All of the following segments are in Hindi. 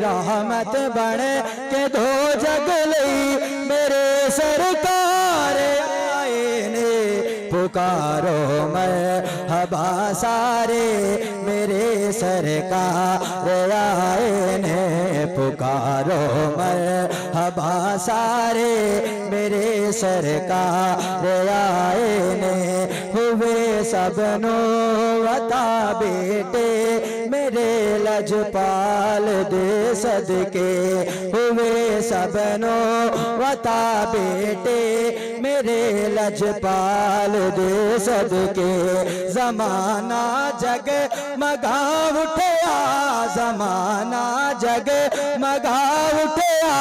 रहमत बन के दो जग लई मेरे सरकार आए ने पुकारो मरहबा सारे मेरे सरकार आए ने पुकारो मरहबा सारे मेरे सरकार आए ने हुए सबनो वता बेटे मेरे लजपाल दे सदके हुए सबनो वता बेटे मेरे लजपाल दे सदके जमाना जग मगा उठया जमाना जग मगा उठया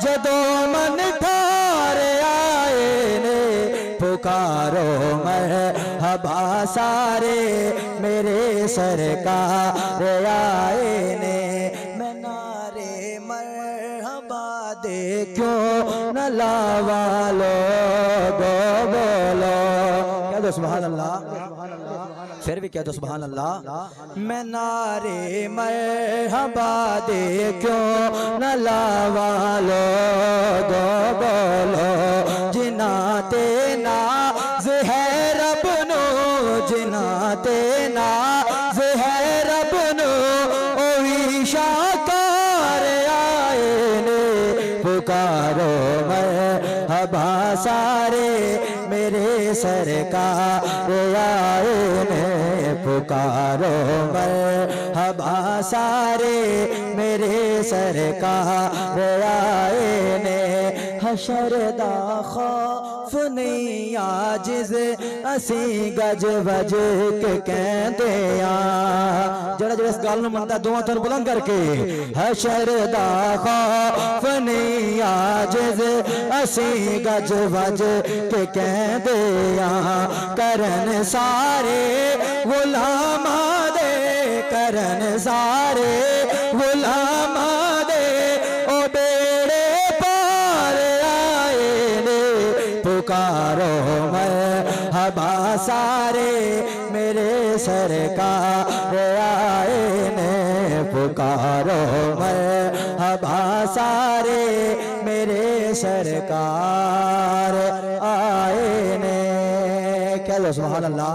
जदो मन ठार आए ने पुकारो मरहबा सारे मेरे सरकार आए ने मैं नारे मरहबा दे क्यों न लावा लोगो बोलो क्या दो सुभान अल्लाह फिर भी क्या दो सुभान अल्लाह मैं नारे मरहबा दे क्यों न लावा लोगो बोलो जिना ते नाज़ है रब नो जिना ते नाज़ है रब नो ओही शाकार आए ने पुकारो मरहबा सारे मेरे सरकार आए ने पुकारो मरहबा सारे मेरे सरकार आए ने हशर दा खौफ नहीं आजिज असी गज वज के कहते जरा जरा इस गल नूं मनदा दोवां हत्थां नूं बुलंद करके हशर दा खौफ नहीं आजिज असी गज वज के कहते करन सारे गुलामा दे करन सारे गुलामा दे ओ बेड़े पार आए ने पुकारो मरहबा सारे मेरे सरकार आए ने पुकारो मरहबा सारे मेरे सरकार आए ने। कह लो सुभान अल्लाह।